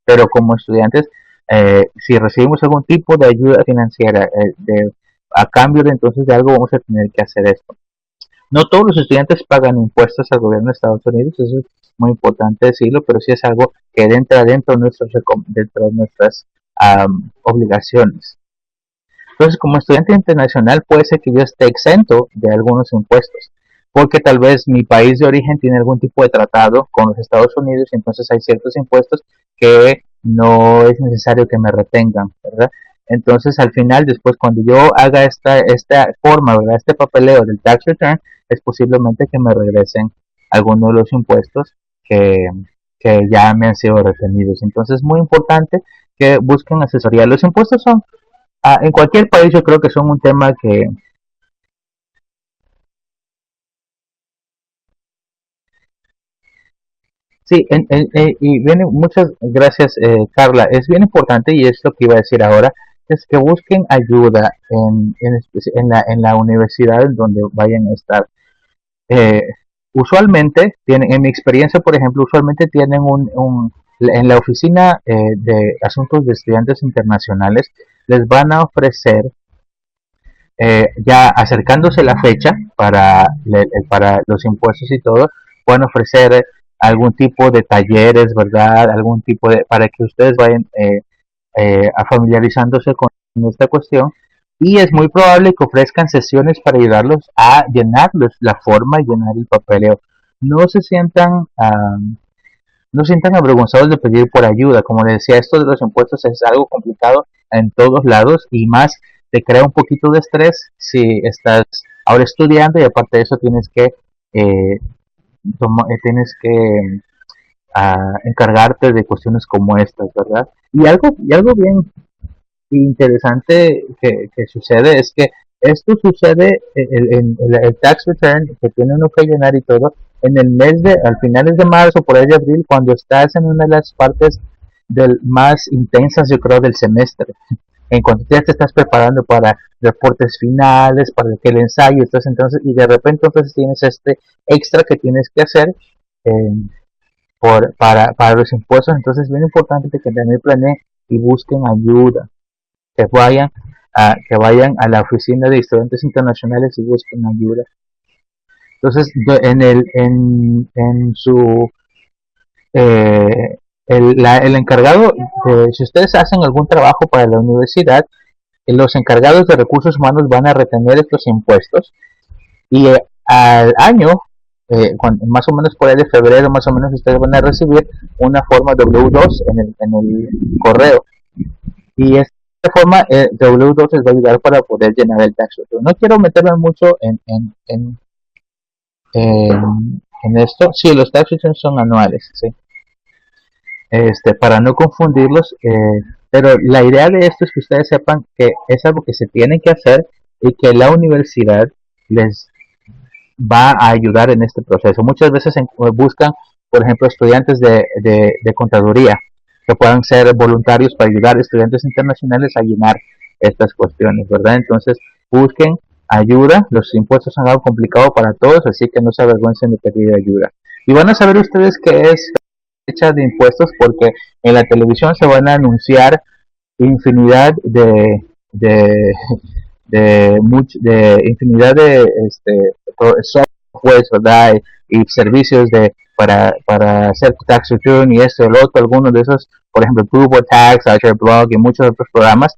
pero como estudiantes, si recibimos algún tipo de ayuda financiera a cambio de entonces de algo, vamos a tener que hacer esto. No todos los estudiantes pagan impuestos al gobierno de Estados Unidos, eso es muy importante decirlo, pero sí es algo que entra dentro de nuestras obligaciones. Entonces, como estudiante internacional, puede ser que yo esté exento de algunos impuestos, porque tal vez mi país de origen tiene algún tipo de tratado con los Estados Unidos, y entonces hay ciertos impuestos que no es necesario que me retengan, ¿verdad? Entonces, al final, después, cuando yo haga esta forma, ¿verdad? Este papeleo del tax return, es posiblemente que me regresen algunos de los impuestos que, que ya me han sido retenidos. Entonces, es muy importante que busquen asesoría. Los impuestos son en cualquier país yo creo que son un tema que Sí, y viene, muchas gracias, Carla. Es bien importante y es lo que iba a decir ahora, es que busquen ayuda en la universidad en donde vayan a estar. Eh, Usualmente tienen, en mi experiencia, por ejemplo, usualmente tienen en la oficina de asuntos de estudiantes internacionales, les van a ofrecer, ya acercándose la fecha para los impuestos y todo, van a ofrecer algún tipo de talleres, ¿verdad? Algún tipo de, para que ustedes vayan a familiarizándose con esta cuestión. Y es muy probable que ofrezcan sesiones para ayudarlos a llenarlos la forma y llenar el papeleo. No se sientan, no se sientan avergonzados de pedir por ayuda. Como les decía, esto de los impuestos es algo complicado en todos lados y más te crea un poquito de estrés si estás ahora estudiando y aparte de eso eh, tienes que encargarte de cuestiones como estas, ¿verdad? Y algo bien interesante que sucede es que esto sucede el tax return que tiene uno que llenar y todo en el mes de, al finales de marzo, por ahí de abril, cuando estás en una de las partes más intensas, yo creo, del semestre. En cuanto ya te estás preparando para reportes finales, para que el ensayo, estás entonces, y de repente entonces tienes este extra que tienes que hacer eh, para los impuestos, entonces es bien importante que también planeen y busquen ayuda, que vayan a la oficina de estudiantes internacionales y busquen ayuda. Entonces, en su el encargado, si ustedes hacen algún trabajo para la universidad, los encargados de recursos humanos van a retener estos impuestos y al año, más o menos por ahí de febrero, más o menos ustedes van a recibir una forma W2 en el correo. Y esta forma, W2 les va a ayudar para poder llenar el tax return. No quiero meterme mucho en esto. Sí, los tax returns son anuales, sí. Para no confundirlos, pero la idea de esto es que ustedes sepan que es algo que se tiene que hacer y que la universidad les va a ayudar en este proceso. Muchas veces buscan, por ejemplo, estudiantes de contaduría que puedan ser voluntarios para ayudar a estudiantes internacionales a llenar estas cuestiones, ¿verdad? Entonces, busquen ayuda. Los impuestos son algo complicado para todos, así que no se avergüencen de pedir ayuda. Y van a saber ustedes qué es fecha de impuestos porque en la televisión se van a anunciar infinidad de infinidad de softwares, ¿verdad? Y servicios para hacer tax return y esto y lo otro, algunos de esos, por ejemplo, TurboTax, Blog y muchos otros programas.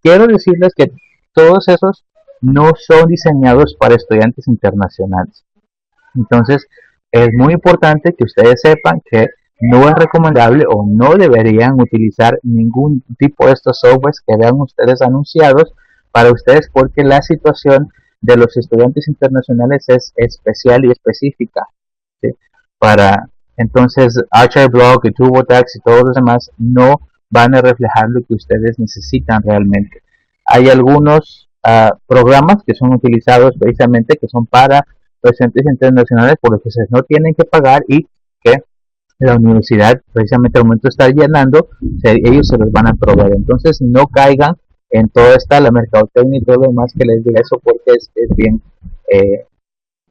Quiero decirles que todos esos no son diseñados para estudiantes internacionales. Entonces, es muy importante que ustedes sepan que no es recomendable o no deberían utilizar ningún tipo de estos softwares que vean ustedes anunciados para ustedes porque la situación de los estudiantes internacionales es especial y específica. ¿Sí? Para entonces Archblog y TurboTax y todos los demás no van a reflejar lo que ustedes necesitan realmente. Hay algunos programas que son utilizados precisamente que son para docentes internacionales por los que ustedes no tienen que pagar y que la universidad precisamente al momento de estar llenando ellos se los van a proveer. Entonces no caigan en toda esta la mercadotecnia y todo lo demás que les diga eso porque es bien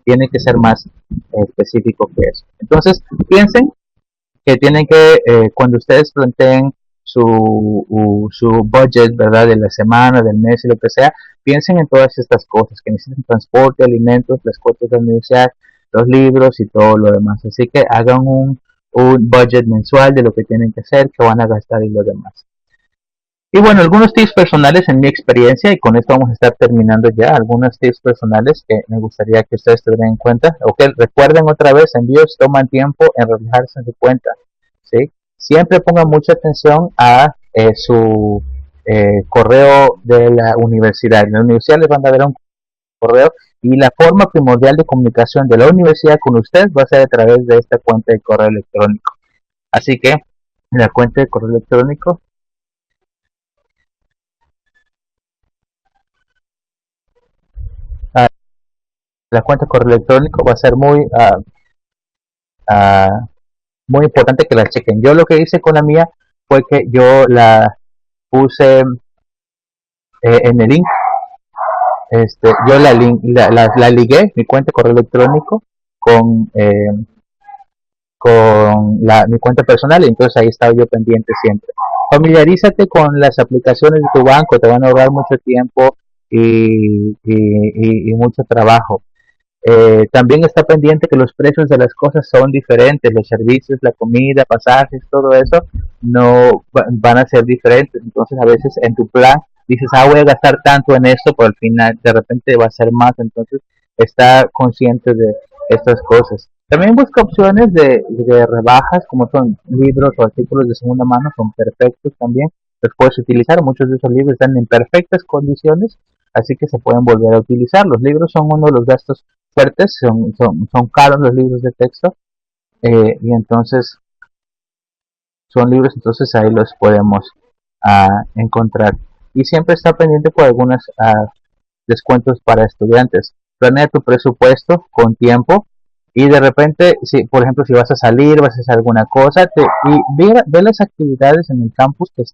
tiene que ser más específico que eso. Entonces piensen que tienen que cuando ustedes planteen su budget, ¿verdad? De la semana, del mes y lo que sea, piensen en todas estas cosas, que necesitan transporte, alimentos, las cuotas de la universidad, los libros y todo lo demás. Así que hagan un budget mensual de lo que tienen que hacer, que van a gastar y lo demás. Y bueno, algunos tips personales en mi experiencia, y con esto vamos a estar terminando ya, algunos tips personales que me gustaría que ustedes tuvieran en cuenta, o que recuerden otra vez, envíos toman tiempo en reflejarse en su cuenta, ¿sí? Siempre pongan mucha atención a su correo de la universidad. En la universidad les van a dar un correo y la forma primordial de comunicación de la universidad con usted va a ser a través de esta cuenta de correo electrónico. Así que la cuenta de correo electrónico uh, la cuenta de correo electrónico va a ser muy muy importante que la chequen. Yo lo que hice con la mía fue que yo la puse en el link, yo la ligué, mi cuenta de correo electrónico, con, mi cuenta personal, y entonces ahí estaba yo pendiente siempre. Familiarízate con las aplicaciones de tu banco, te van a ahorrar mucho tiempo y mucho trabajo. También está pendiente que los precios de las cosas son diferentes, los servicios, la comida, pasajes, todo eso no van a ser diferentes. Entonces a veces en tu plan dices, voy a gastar tanto en esto, pero al final de repente va a ser más. Entonces está consciente de estas cosas. También busca opciones de rebajas, como son libros o artículos de segunda mano, son perfectos también. Los puedes utilizar, muchos de esos libros están en perfectas condiciones, así que se pueden volver a utilizar. Los libros son uno de los gastos fuertes, son caros los libros de texto, y entonces son libros, entonces ahí los podemos encontrar. Y siempre está pendiente por algunos descuentos para estudiantes. Planea tu presupuesto con tiempo y de repente, si por ejemplo, si vas a salir, vas a hacer alguna cosa, ve las actividades en el campus que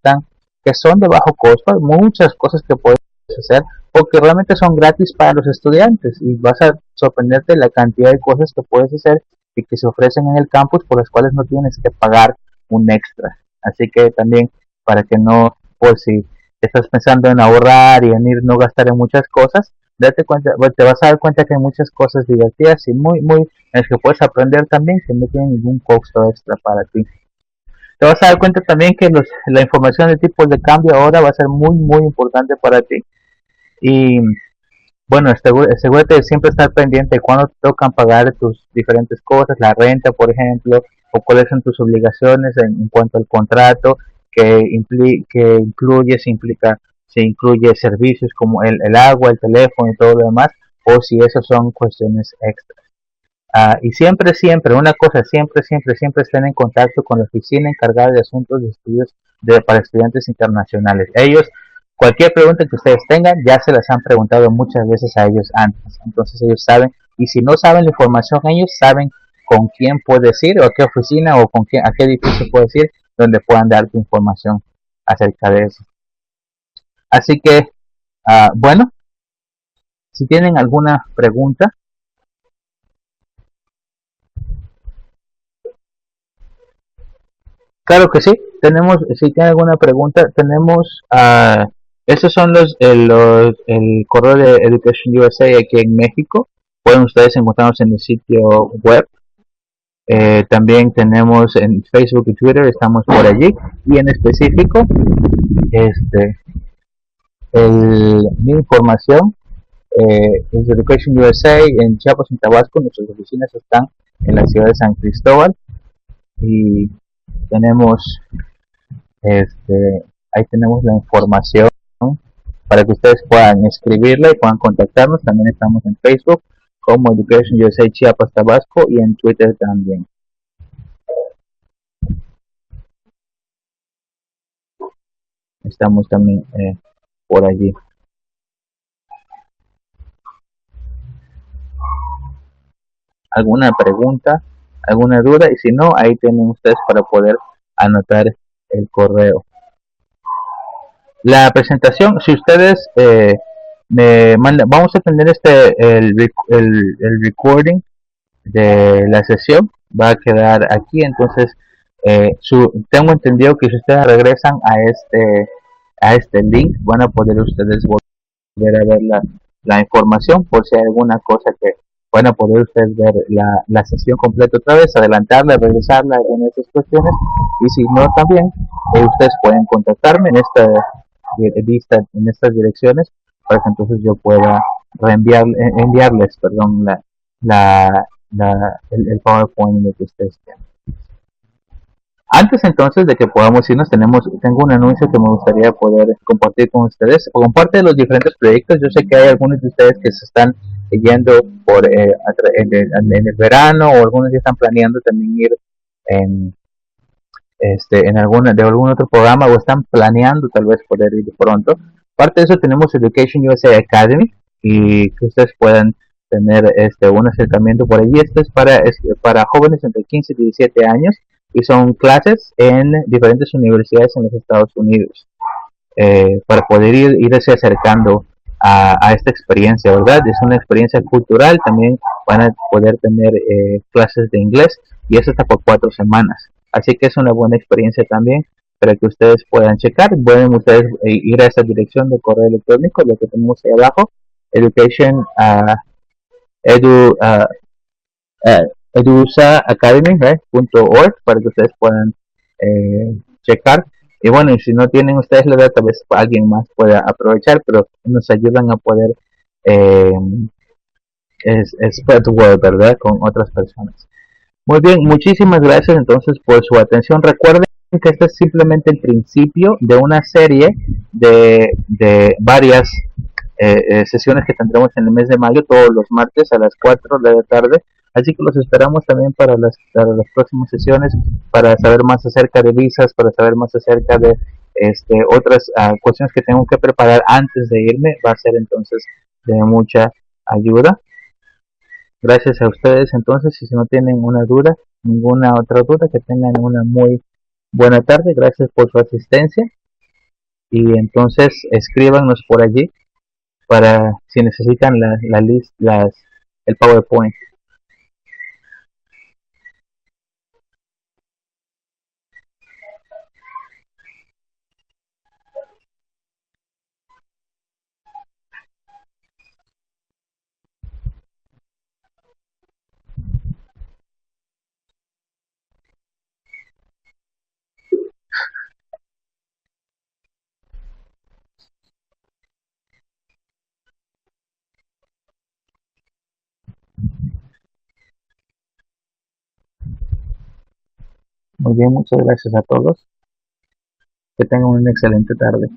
son de bajo costo. Hay muchas cosas que puedes hacer porque realmente son gratis para los estudiantes y vas a sorprenderte la cantidad de cosas que puedes hacer y que se ofrecen en el campus por las cuales no tienes que pagar un extra. Así que también, para que no, por si estás pensando en ahorrar y en no gastar en muchas cosas, date cuenta, te vas a dar cuenta que hay muchas cosas divertidas y muy en las que puedes aprender también que no tienen ningún costo extra para ti. Te vas a dar cuenta también que la información de tipos de cambio ahora va a ser muy importante para ti. Y bueno, asegúrate de siempre estar pendiente de cuándo te tocan pagar tus diferentes cosas, la renta, por ejemplo, o cuáles son tus obligaciones en cuanto al contrato, que incluye, se incluye servicios como el agua, el teléfono y todo lo demás, o si esos son cuestiones extras. Y siempre, una cosa, siempre estén en contacto con la oficina encargada de asuntos de estudios para estudiantes internacionales. Ellos, cualquier pregunta que ustedes tengan, ya se las han preguntado muchas veces a ellos antes. Entonces ellos saben, y si no saben la información, ellos saben con quién puedes ir, o a qué oficina, o a qué edificio puedes ir, donde puedan darte información acerca de eso. Así que, bueno, si tienen alguna pregunta. Claro que sí, si tienen alguna pregunta, esos son el correo de Education USA aquí en México. Pueden ustedes encontrarnos en el sitio web. También tenemos en Facebook y Twitter, estamos por allí. Y en específico, mi información es Education USA en Chiapas, en Tabasco. Nuestras oficinas están en la ciudad de San Cristóbal. Y tenemos ahí tenemos la información para que ustedes puedan escribirla y puedan contactarnos. También estamos en Facebook como Education USA Chiapas Tabasco y en Twitter también. Estamos también por allí. ¿Alguna pregunta? ¿Alguna duda? Y si no, ahí tienen ustedes para poder anotar el correo. La presentación, si ustedes me mandan, vamos a tener el recording de la sesión, va a quedar aquí. Entonces tengo entendido que si ustedes regresan a este link, van a poder ustedes volver a ver la información, por si hay alguna cosa que van a poder ustedes ver la sesión completa otra vez, adelantarla, regresarla, alguna de esas cuestiones. Y si no, también ustedes pueden contactarme en estas direcciones para que entonces yo pueda enviarles el PowerPoint de que ustedes tienen. Antes entonces de que podamos irnos, tengo un anuncio que me gustaría poder compartir con ustedes. Como parte de los diferentes proyectos, yo sé que hay algunos de ustedes que se están yendo en el verano, o algunos ya están planeando también ir de algún otro programa, o están planeando tal vez poder ir pronto. Parte de eso tenemos Education USA Academy, y que ustedes puedan tener un acercamiento por allí. Esto es para jóvenes entre 15 y 17 años. y son clases en diferentes universidades en los Estados Unidos, para poder irse acercando a esta experiencia, ¿verdad? Es una experiencia cultural, también van a poder tener clases de inglés y eso está por 4 semanas. Así que es una buena experiencia también para que ustedes puedan checar. Pueden ustedes ir a esta dirección de correo electrónico, lo que tenemos ahí abajo, education, edu, edusaacademy.org, para que ustedes puedan checar. Y bueno, y si no tienen ustedes la data, tal vez alguien más pueda aprovechar, pero nos ayudan a poder eh, spread the word, ¿verdad? Con otras personas. Muy bien, muchísimas gracias entonces por su atención. Recuerden que este es simplemente el principio de una serie de varias sesiones que tendremos en el mes de mayo, todos los martes a las 4 de la tarde. Así que los esperamos también para las próximas sesiones, para saber más acerca de visas, para saber más acerca de otras cuestiones que tengo que preparar antes de irme. Va a ser entonces de mucha ayuda. Gracias a ustedes entonces, y si no tienen una duda, ninguna otra duda, que tengan una muy buena tarde. Gracias por su asistencia y entonces escríbanos por allí para si necesitan la list, el PowerPoint. Muy bien, muchas gracias a todos. Que tengan una excelente tarde.